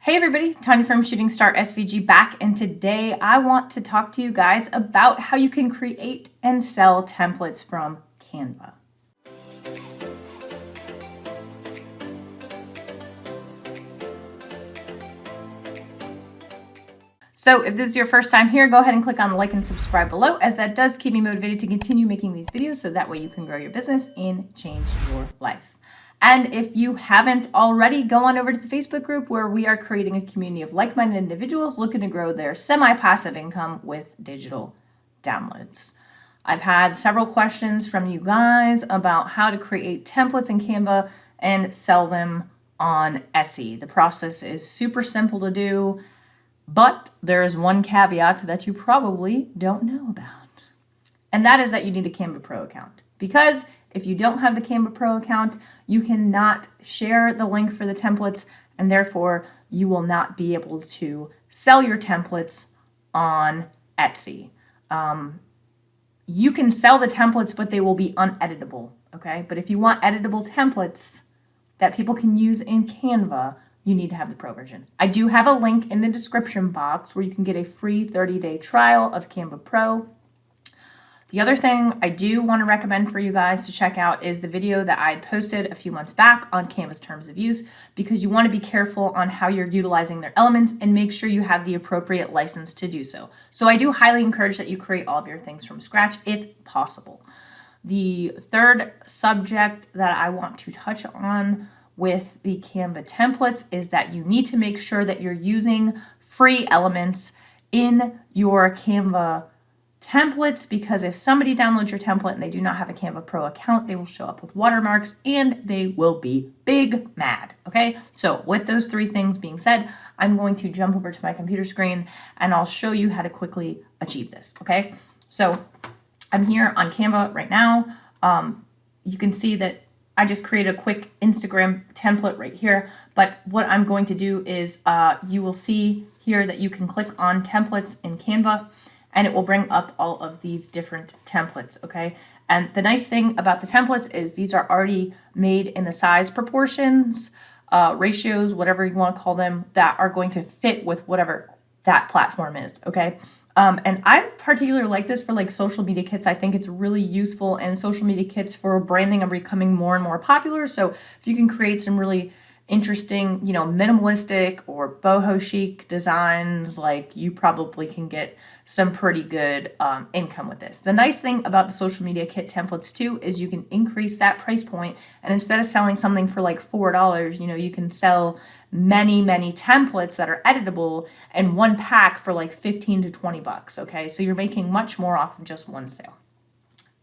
Hey everybody, Tanya from Shooting Star SVG back, and today I want to talk to you guys about how you can create and sell templates from Canva. So if this is your first time here, go ahead and click on the like and subscribe below, as that does keep me motivated to continue making these videos so that way you can grow your business and change your life. And if you haven't already, go on over to the Facebook group where we are creating a community of like-minded individuals looking to grow their semi-passive income with digital downloads. I've had several questions from you guys about how to create templates in Canva and sell them on Etsy. The process is super simple to do, but there is one caveat that you probably don't know about. And that is that you need a Canva Pro account. Because if you don't have the Canva Pro account, you cannot share the link for the templates, and therefore you will not be able to sell your templates on Etsy. You can sell the templates, but they will be uneditable, okay? But if you want editable templates that people can use in Canva, you need to have the Pro version. I do have a link in the description box where you can get a free 30-day trial of Canva Pro. The other thing I do want to recommend for you guys to check out is the video that I had posted a few months back on Canva's terms of use, because you want to be careful on how you're utilizing their elements and make sure you have the appropriate license to do so. So I do highly encourage that you create all of your things from scratch if possible. The third subject that I want to touch on with the Canva templates is that you need to make sure that you're using free elements in your Canva templates, because if somebody downloads your template and they do not have a Canva Pro account, they will show up with watermarks and they will be big mad. Okay, so with those three things being said, I'm going to jump over to my computer screen and I'll show you how to quickly achieve this. Okay, so I'm here on Canva right now. You can see that I just created a quick Instagram template right here, but what I'm going to do is you will see here that you can click on templates in Canva and it will bring up all of these different templates, okay? And the nice thing about the templates is these are already made in the size proportions, ratios, whatever you want to call them, that are going to fit with whatever that platform is, okay? And I particularly like this for like social media kits. I think it's really useful, and social media kits for branding are becoming more and more popular. So if you can create some really interesting, minimalistic or boho chic designs, like, you probably can get some pretty good income with this. The nice thing about the social media kit templates too is you can increase that price point, and instead of selling something for like $4, you can sell many templates that are editable in one pack for like 15 to 20 bucks, okay? So you're making much more off of just one sale.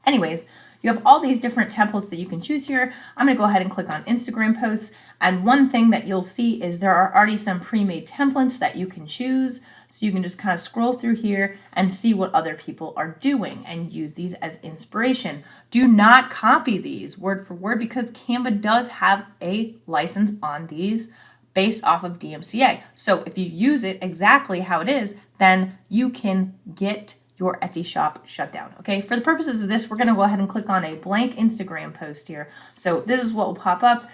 Anyways, you have all these different templates that you can choose here. I'm gonna go ahead and click on Instagram posts, and one thing that you'll see is there are already some pre-made templates that you can choose. So you can just kind of scroll through here and see what other people are doing and use these as inspiration. Do not copy these word for word, because Canva does have a license on these based off of DMCA. So if you use it exactly how it is, then you can get your Etsy shop shut down. Okay, for the purposes of this, we're gonna go ahead and click on a blank Instagram post here. So this is what will pop up.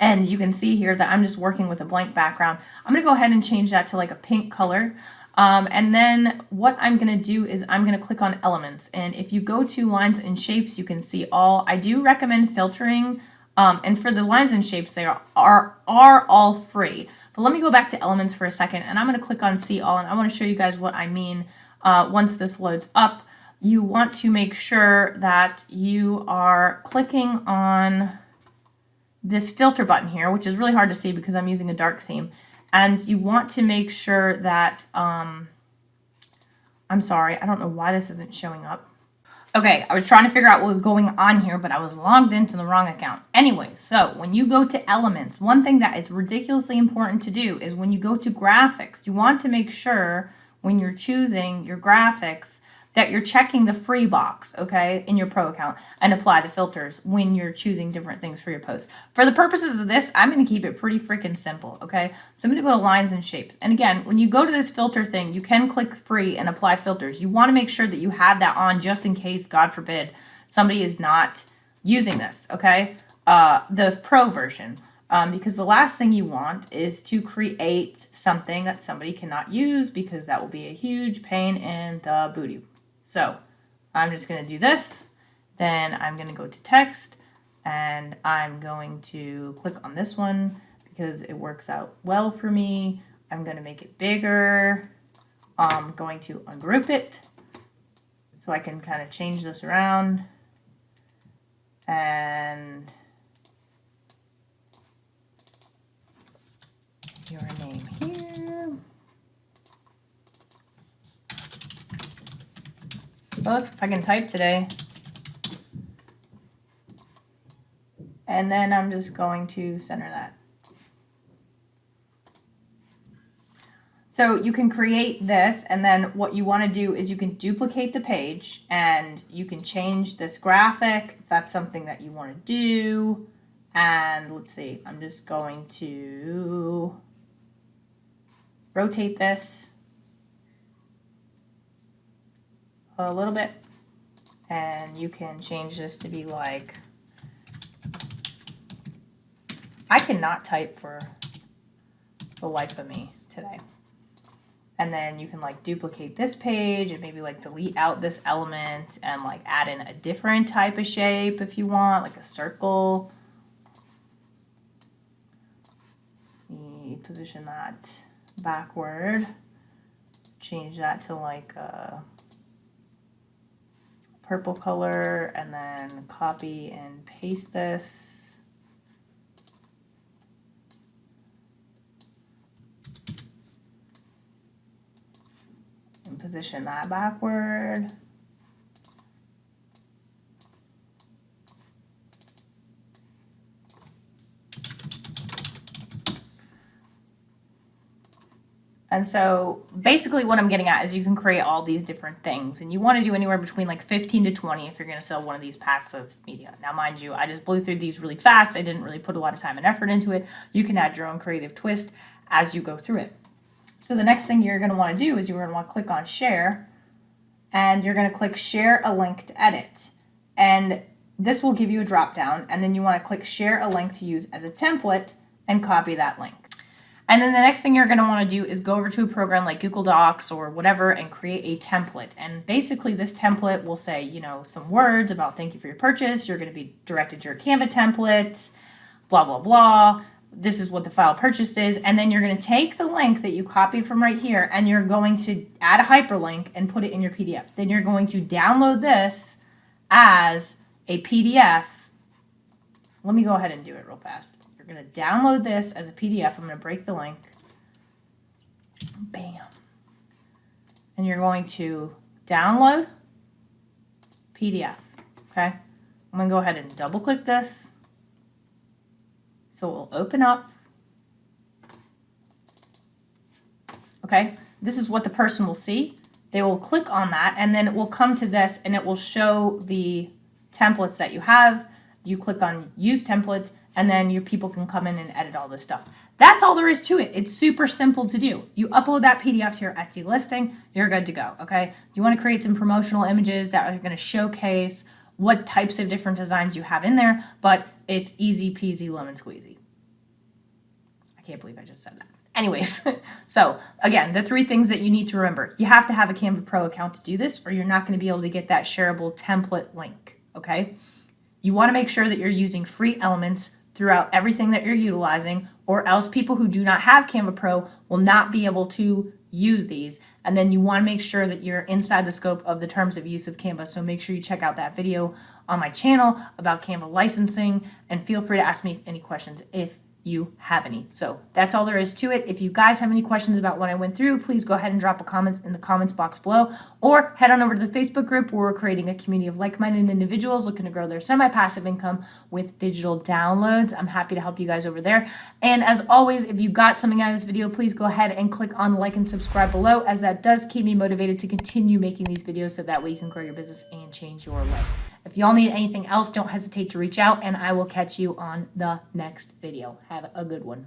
And you can see here that I'm just working with a blank background. I'm gonna go ahead and change that to like a pink color. And then what I'm gonna do is I'm gonna click on elements. And if you go to lines and shapes, you can see all. I do recommend filtering. And for the lines and shapes, they are all free. But let me go back to elements for a second, and I'm going to click on see all, and I want to show you guys what I mean once this loads up. You want to make sure that you are clicking on this filter button here, which is really hard to see because I'm using a dark theme. And you want to make sure that, I'm sorry, I don't know why this isn't showing up. Okay, I was trying to figure out what was going on here, but I was logged into the wrong account. Anyway, so when you go to elements, one thing that is ridiculously important to do is when you go to graphics, you want to make sure when you're choosing your graphics that you're checking the free box, okay, in your pro account, and apply the filters when you're choosing different things for your posts. For the purposes of this, I'm gonna keep it pretty freaking simple, okay? So I'm gonna go to lines and shapes. And again, when you go to this filter thing, you can click free and apply filters. You wanna make sure that you have that on just in case, God forbid, somebody is not using this, okay? The pro version. because the last thing you want is to create something that somebody cannot use, because that will be a huge pain in the booty. So I'm just going to do this. Then I'm going to go to text, and I'm going to click on this one because it works out well for me. I'm going to make it bigger. I'm going to ungroup it so I can kind of change this around. And your name here. Oh, if I can type today. And then I'm just going to center that. So you can create this, and then what you want to do is you can duplicate the page, and you can change this graphic if that's something that you want to do. And let's see, I'm just going to rotate this a little bit, and you can change this to be like, I cannot type for the life of me today. And then you can like duplicate this page and maybe like delete out this element and like add in a different type of shape if you want, like a circle. You position that backward, change that to like a purple color, and then copy and paste this. And position that backward. And so basically what I'm getting at is you can create all these different things, and you want to do anywhere between like 15 to 20 if you're going to sell one of these packs of media. Now, mind you, I just blew through these really fast. I didn't really put a lot of time and effort into it. You can add your own creative twist as you go through it. So the next thing you're going to want to do is you're going to want to click on share, and you're going to click share a link to edit. And this will give you a drop down, and then you want to click share a link to use as a template and copy that link. And then the next thing you're going to want to do is go over to a program like Google Docs or whatever and create a template. And basically this template will say, you know, some words about thank you for your purchase. You're going to be directed to your Canva templates, blah, blah, blah. This is what the file purchased is. And then you're going to take the link that you copied from right here, and you're going to add a hyperlink and put it in your PDF. Then you're going to download this as a PDF. Let me go ahead and do it real fast. You're going to download this as a PDF. I'm going to break the link. Bam. And you're going to download PDF. Okay. I'm going to go ahead and double click this. So it will open up. Okay. This is what the person will see. They will click on that, and then it will come to this, and it will show the templates that you have. You click on use template, and then your people can come in and edit all this stuff. That's all there is to it. It's super simple to do. You upload that PDF to your Etsy listing, you're good to go, okay? You want to create some promotional images that are going to showcase what types of different designs you have in there, but it's easy peasy lemon squeezy. I can't believe I just said that. Anyways, so again, the 3 things that you need to remember. You have to have a Canva Pro account to do this, or you're not going to be able to get that shareable template link, okay? You want to make sure that you're using free elements throughout everything that you're utilizing, or else people who do not have Canva Pro will not be able to use these. And then you want to make sure that you're inside the scope of the terms of use of Canva. So make sure you check out that video on my channel about Canva licensing, and feel free to ask me any questions if you have any. So that's all there is to it. If you guys have any questions about what I went through, please go ahead and drop a comment in the comments box below, or head on over to the Facebook group where we're creating a community of like-minded individuals looking to grow their semi-passive income with digital downloads. I'm happy to help you guys over there. And as always, if you got something out of this video, please go ahead and click on like and subscribe below, as that does keep me motivated to continue making these videos, so that way you can grow your business and change your life. If y'all need anything else, don't hesitate to reach out, and I will catch you on the next video. Have a good one.